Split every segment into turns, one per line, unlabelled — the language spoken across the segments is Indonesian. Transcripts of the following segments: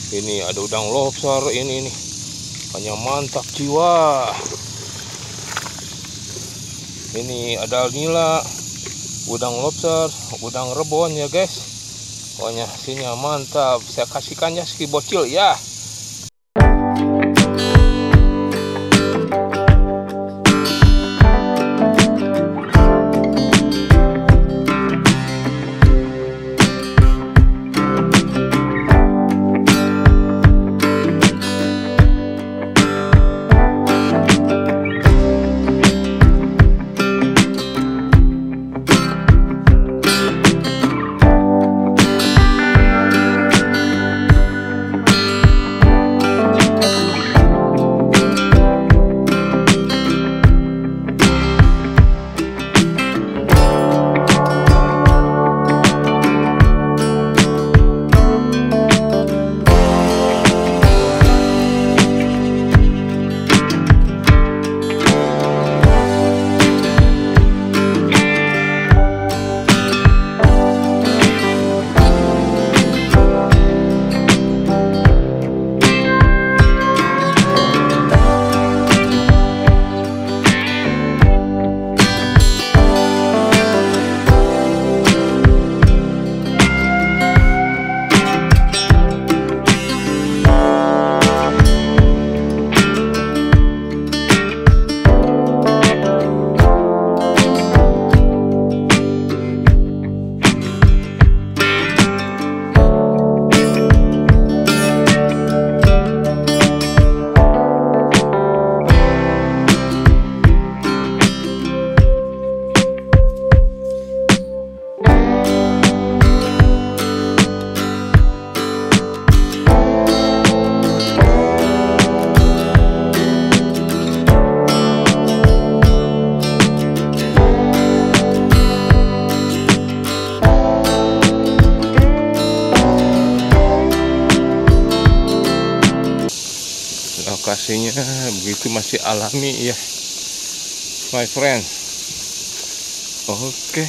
Ini ada udang lobster ini nih. Hanya mantap jiwa. Ini ada nila, udang lobster, udang rebon ya guys. Pokoknya hasilnya mantap. Saya kasihkannya ski bocil ya. Lokasinya begitu masih alami ya, my friend. Oke.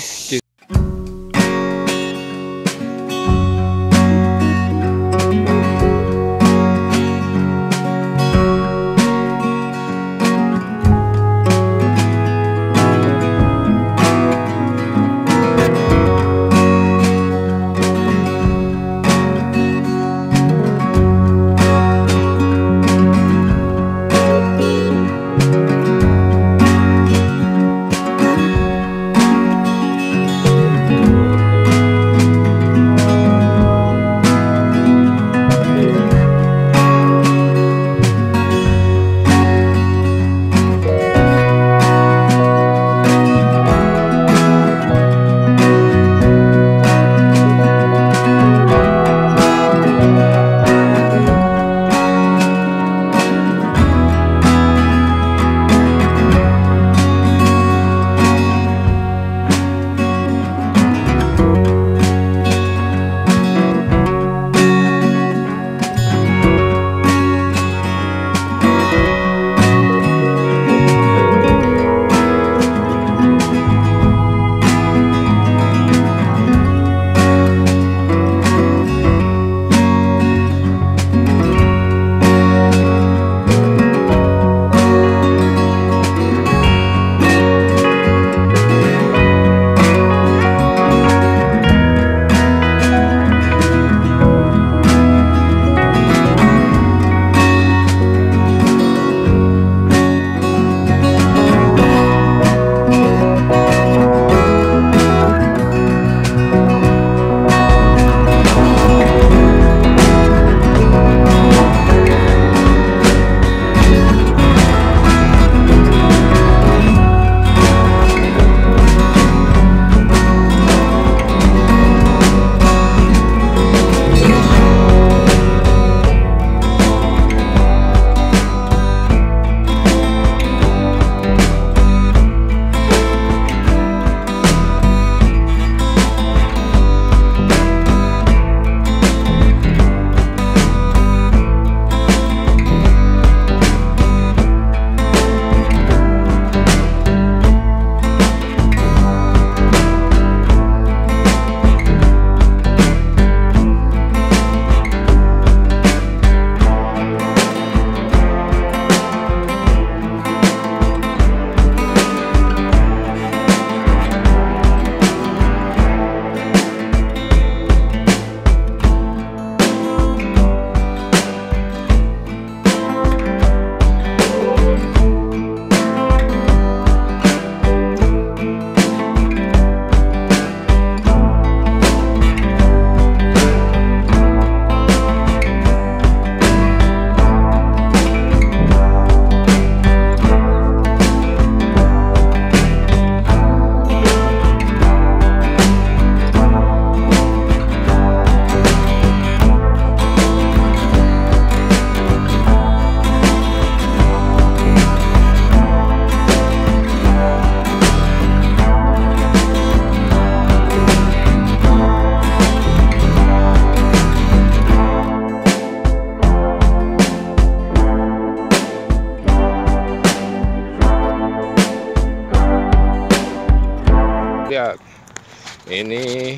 Ini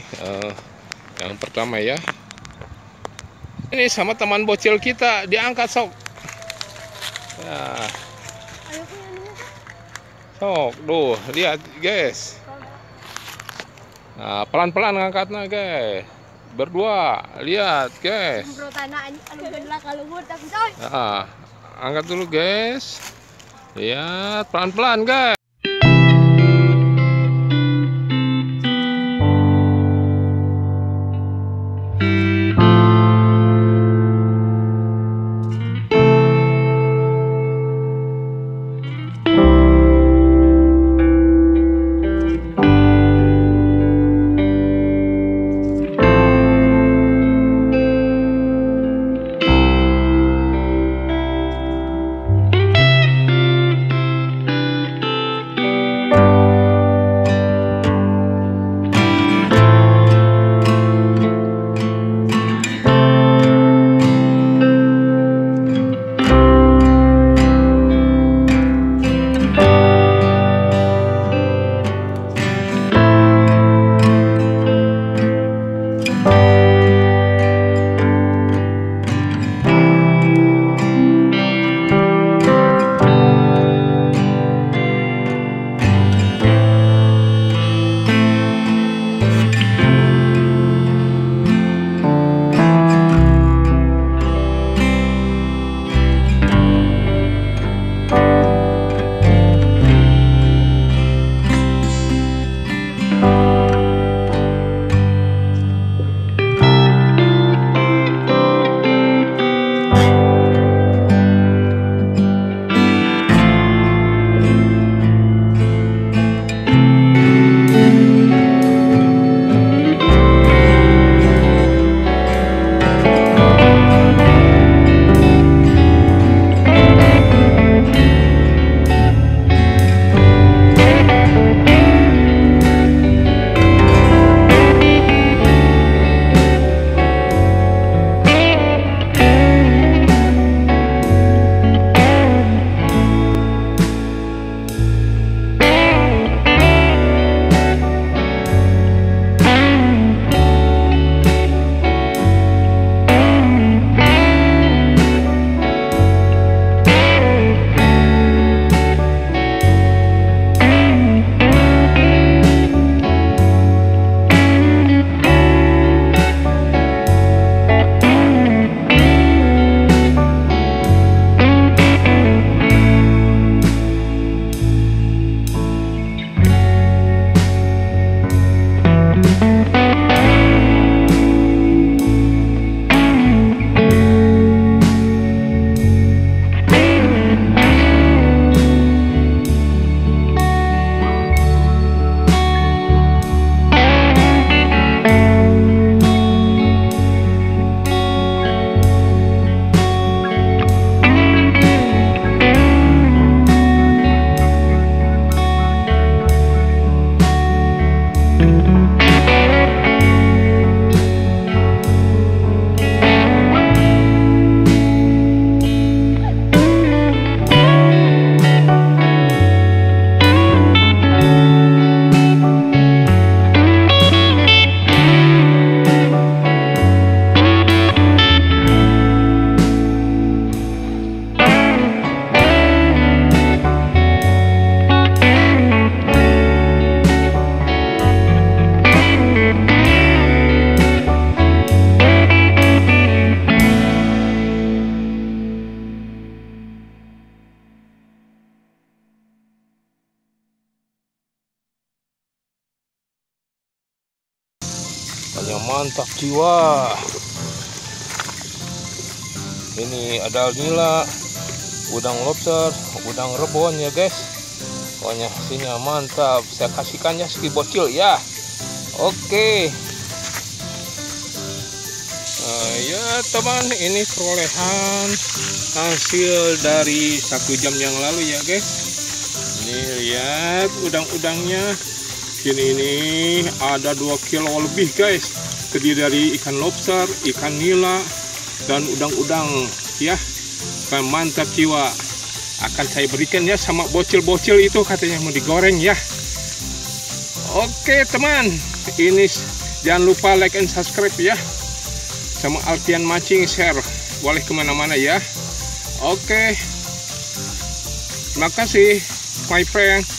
yang pertama ya. Ini sama teman bocil kita diangkat sok. Nah. Sok, duh, lihat guys. Nah, pelan-pelan ngangkatnya guys. Berdua, lihat guys. Nah, angkat dulu guys. Lihat, pelan-pelan guys. Hanya mantap jiwa. Ini ada nila, udang lobster, udang rebon ya guys. Pokoknya hasilnya mantap. Saya kasihkannya segi bocil ya. Oke. Ya teman, ini perolehan hasil dari 1 jam yang lalu ya guys. Ini lihat udang-udangnya. Ini ada 2 kilo lebih guys, terdiri dari ikan lobster, ikan nila, dan udang-udang ya. Mantap jiwa. Akan saya berikan ya sama bocil-bocil itu, katanya mau digoreng ya. Oke teman, ini jangan lupa like and subscribe ya. Sama Alpiyan mancing, share, boleh kemana-mana ya. Oke, terima kasih my friend.